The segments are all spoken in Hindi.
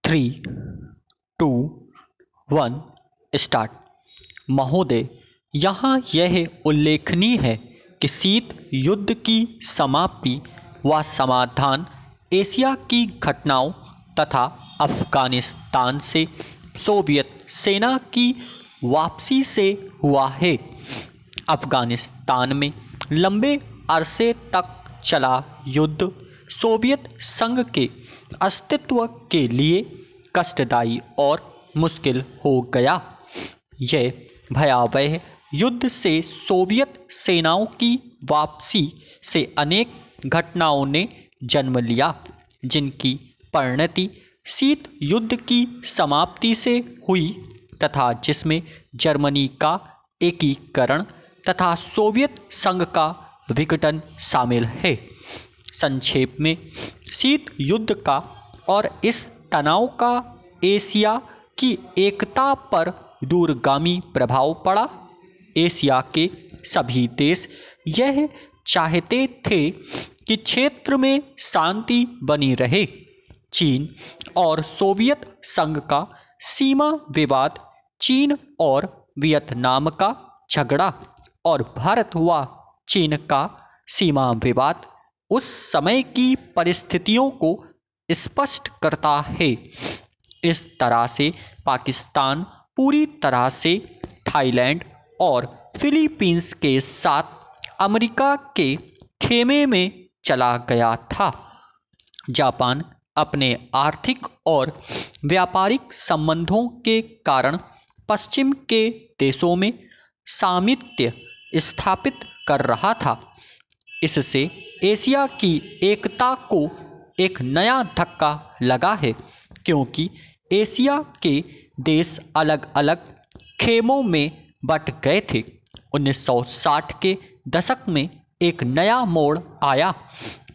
3, 2, 1 स्टार्ट। महोदय, यहाँ यह उल्लेखनीय है कि शीत युद्ध की समाप्ति व समाधान एशिया की घटनाओं तथा अफगानिस्तान से सोवियत सेना की वापसी से हुआ है। अफगानिस्तान में लंबे अरसे तक चला युद्ध सोवियत संघ के अस्तित्व के लिए कष्टदायी और मुश्किल हो गया। यह भयावह युद्ध से सोवियत सेनाओं की वापसी से अनेक घटनाओं ने जन्म लिया, जिनकी परिणति शीत युद्ध की समाप्ति से हुई तथा जिसमें जर्मनी का एकीकरण तथा सोवियत संघ का विघटन शामिल है। संक्षेप में, शीत युद्ध का और इस तनाव का एशिया की एकता पर दूरगामी प्रभाव पड़ा। एशिया के सभी देश यह चाहते थे कि क्षेत्र में शांति बनी रहे। चीन और सोवियत संघ का सीमा विवाद, चीन और वियतनाम का झगड़ा और भारत व चीन का सीमा विवाद उस समय की परिस्थितियों को स्पष्ट करता है। इस तरह से पाकिस्तान पूरी तरह से थाईलैंड और फिलीपींस के साथ अमेरिका के खेमे में चला गया था। जापान अपने आर्थिक और व्यापारिक संबंधों के कारण पश्चिम के देशों में सामित्य स्थापित कर रहा था। इससे एशिया की एकता को एक नया धक्का लगा है, क्योंकि एशिया के देश अलग अलग खेमों में बट गए थे। 1960 के दशक में एक नया मोड़ आया,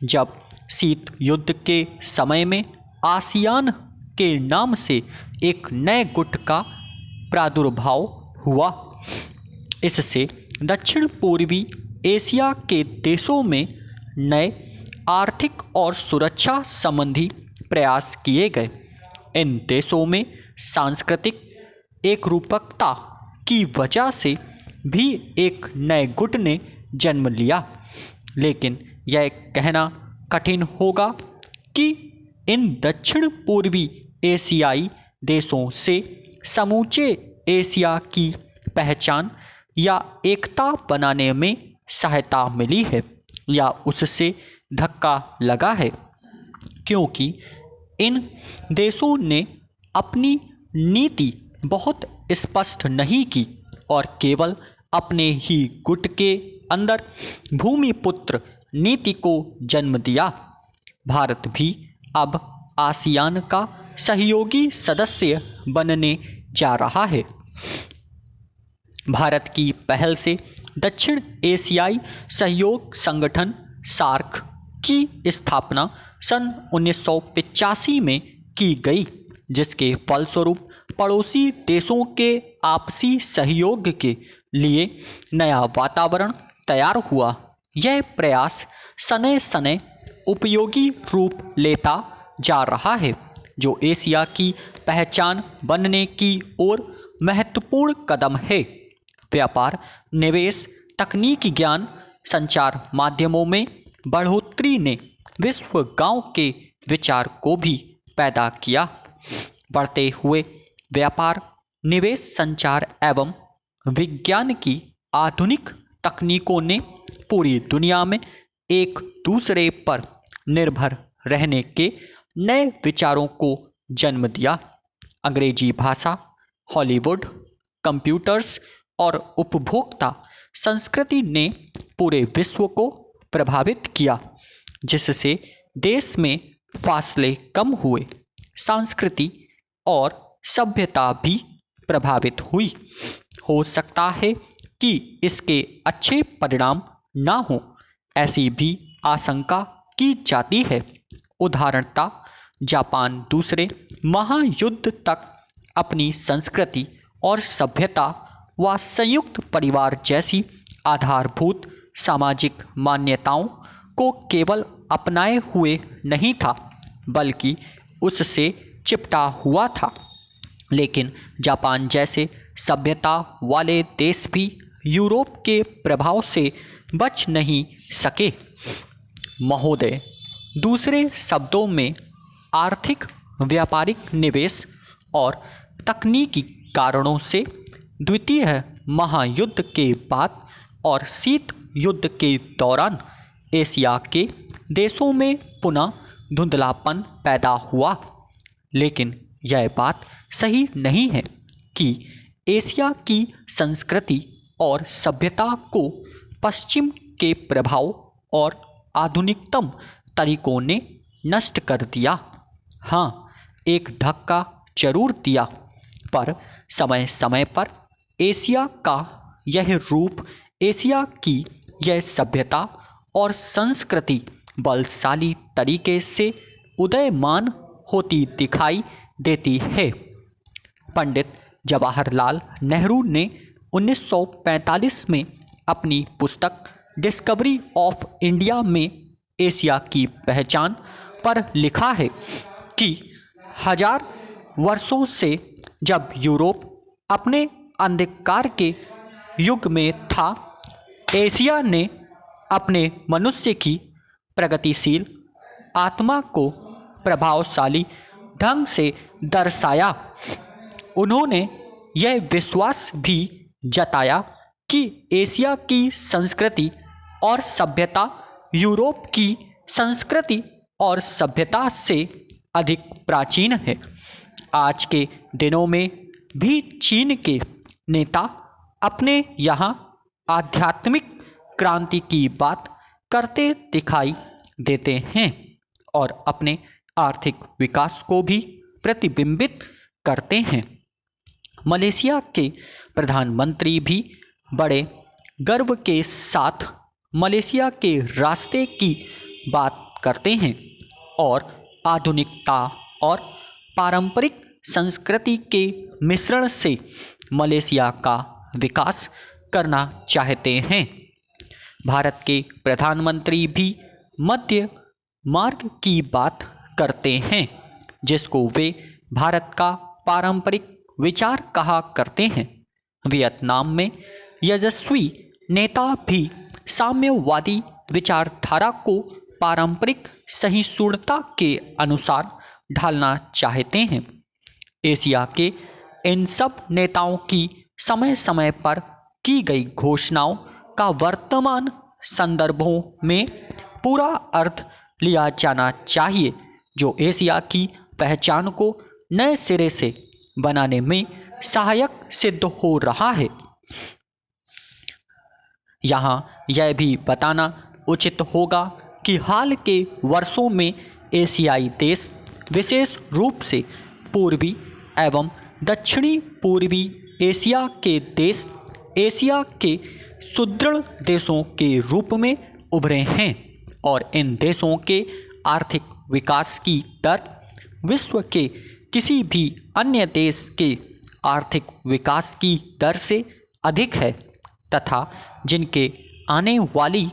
जब शीत युद्ध के समय में आसियान के नाम से एक नए गुट का प्रादुर्भाव हुआ। इससे दक्षिण पूर्वी एशिया के देशों में नए आर्थिक और सुरक्षा संबंधी प्रयास किए गए। इन देशों में सांस्कृतिक एकरूपता की वजह से भी एक नए गुट ने जन्म लिया, लेकिन यह कहना कठिन होगा कि इन दक्षिण पूर्वी एशियाई देशों से समूचे एशिया की पहचान या एकता बनाने में सहायता मिली है या उससे धक्का लगा है, क्योंकि इन देशों ने अपनी नीति बहुत स्पष्ट नहीं की और केवल अपने ही गुट के अंदर भूमिपुत्र नीति को जन्म दिया। भारत भी अब आसियान का सहयोगी सदस्य बनने जा रहा है। भारत की पहल से दक्षिण एशियाई सहयोग संगठन सार्क की स्थापना सन 1985 में की गई, जिसके फलस्वरूप पड़ोसी देशों के आपसी सहयोग के लिए नया वातावरण तैयार हुआ। यह प्रयास सने सने उपयोगी रूप लेता जा रहा है, जो एशिया की पहचान बनने की ओर महत्वपूर्ण कदम है। व्यापार, निवेश, तकनीकी ज्ञान, संचार माध्यमों में बढ़ोतरी ने विश्व गांव के विचार को भी पैदा किया। बढ़ते हुए व्यापार, निवेश, संचार एवं विज्ञान की आधुनिक तकनीकों ने पूरी दुनिया में एक दूसरे पर निर्भर रहने के नए विचारों को जन्म दिया। अंग्रेजी भाषा, हॉलीवुड, कंप्यूटर्स और उपभोक्ता संस्कृति ने पूरे विश्व को प्रभावित किया, जिससे देश में फासले कम हुए, संस्कृति और सभ्यता भी प्रभावित हुई। हो सकता है कि इसके अच्छे परिणाम ना हो, ऐसी भी आशंका की जाती है। उदाहरणतः जापान दूसरे महायुद्ध तक अपनी संस्कृति और सभ्यता व संयुक्त परिवार जैसी आधारभूत सामाजिक मान्यताओं को केवल अपनाए हुए नहीं था, बल्कि उससे चिपटा हुआ था। लेकिन जापान जैसे सभ्यता वाले देश भी यूरोप के प्रभाव से बच नहीं सके। महोदय, दूसरे शब्दों में आर्थिक, व्यापारिक निवेश और तकनीकी कारणों से द्वितीय महायुद्ध के बाद और शीत युद्ध के दौरान एशिया के देशों में पुनः धुंधलापन पैदा हुआ। लेकिन यह बात सही नहीं है कि एशिया की संस्कृति और सभ्यता को पश्चिम के प्रभाव और आधुनिकतम तरीकों ने नष्ट कर दिया। हाँ, एक धक्का जरूर दिया, पर समय समय पर एशिया का यह रूप, एशिया की यह सभ्यता और संस्कृति बलशाली तरीके से उदयमान होती दिखाई देती है। पंडित जवाहरलाल नेहरू ने 1945 में अपनी पुस्तक डिस्कवरी ऑफ इंडिया में एशिया की पहचान पर लिखा है कि हजार वर्षों से जब यूरोप अपने अंधकार के युग में था, एशिया ने अपने मनुष्य की प्रगतिशील आत्मा को प्रभावशाली ढंग से दर्शाया। उन्होंने यह विश्वास भी जताया कि एशिया की संस्कृति और सभ्यता यूरोप की संस्कृति और सभ्यता से अधिक प्राचीन है। आज के दिनों में भी चीन के नेता अपने यहाँ आध्यात्मिक क्रांति की बात करते दिखाई देते हैं और अपने आर्थिक विकास को भी प्रतिबिंबित करते हैं। मलेशिया के प्रधानमंत्री भी बड़े गर्व के साथ मलेशिया के रास्ते की बात करते हैं और आधुनिकता और पारंपरिक संस्कृति के मिश्रण से मलेशिया का विकास करना चाहते हैं। भारत के प्रधानमंत्री भी मध्य मार्ग की बात करते हैं, जिसको वे भारत का पारंपरिक विचार कहा करते हैं। वियतनाम में यशस्वी नेता भी साम्यवादी विचारधारा को पारंपरिक सहिष्णुता के अनुसार ढालना चाहते हैं। एशिया के इन सब नेताओं की समय समय पर की गई घोषणाओं का वर्तमान संदर्भों में पूरा अर्थ लिया जाना चाहिए, जो एशिया की पहचान को नए सिरे से बनाने में सहायक सिद्ध हो रहा है। यहाँ यह भी बताना उचित होगा कि हाल के वर्षों में एशियाई देश, विशेष रूप से पूर्वी एवं दक्षिणी पूर्वी एशिया के देश, एशिया के सुदृढ़ देशों के रूप में उभरे हैं और इन देशों के आर्थिक विकास की दर विश्व के किसी भी अन्य देश के आर्थिक विकास की दर से अधिक है तथा जिनके आने वाली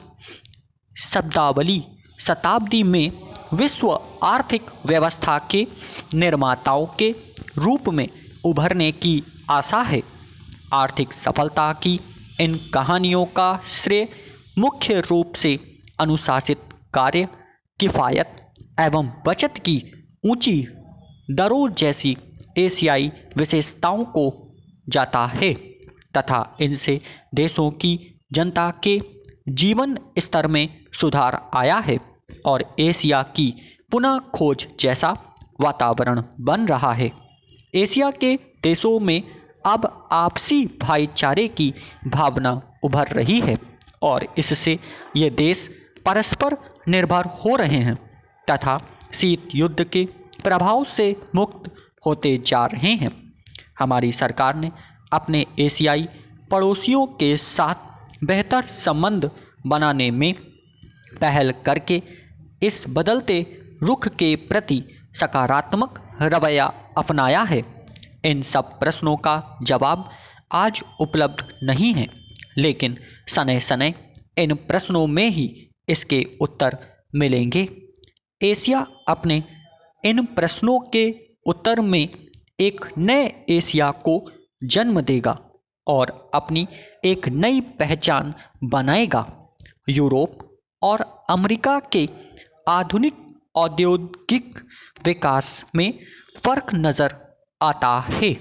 शताब्दी में विश्व आर्थिक व्यवस्था के निर्माताओं के रूप में उभरने की आशा है। आर्थिक सफलता की इन कहानियों का श्रेय मुख्य रूप से अनुशासित कार्य, किफ़ायत एवं बचत की ऊंची दरों जैसी एशियाई विशेषताओं को जाता है तथा इनसे देशों की जनता के जीवन स्तर में सुधार आया है और एशिया की पुनः खोज जैसा वातावरण बन रहा है। एशिया के देशों में अब आपसी भाईचारे की भावना उभर रही है और इससे ये देश परस्पर निर्भर हो रहे हैं तथा शीत युद्ध के प्रभाव से मुक्त होते जा रहे हैं। हमारी सरकार ने अपने एशियाई पड़ोसियों के साथ बेहतर संबंध बनाने में पहल करके इस बदलते रुख के प्रति सकारात्मक रवैया अपनाया है। इन सब प्रश्नों का जवाब आज उपलब्ध नहीं है, लेकिन सने सने इन प्रश्नों में ही इसके उत्तर मिलेंगे। एशिया अपने इन प्रश्नों के उत्तर में एक नए एशिया को जन्म देगा और अपनी एक नई पहचान बनाएगा। यूरोप और अमेरिका के आधुनिक औद्योगिक विकास में फर्क नजर आता है।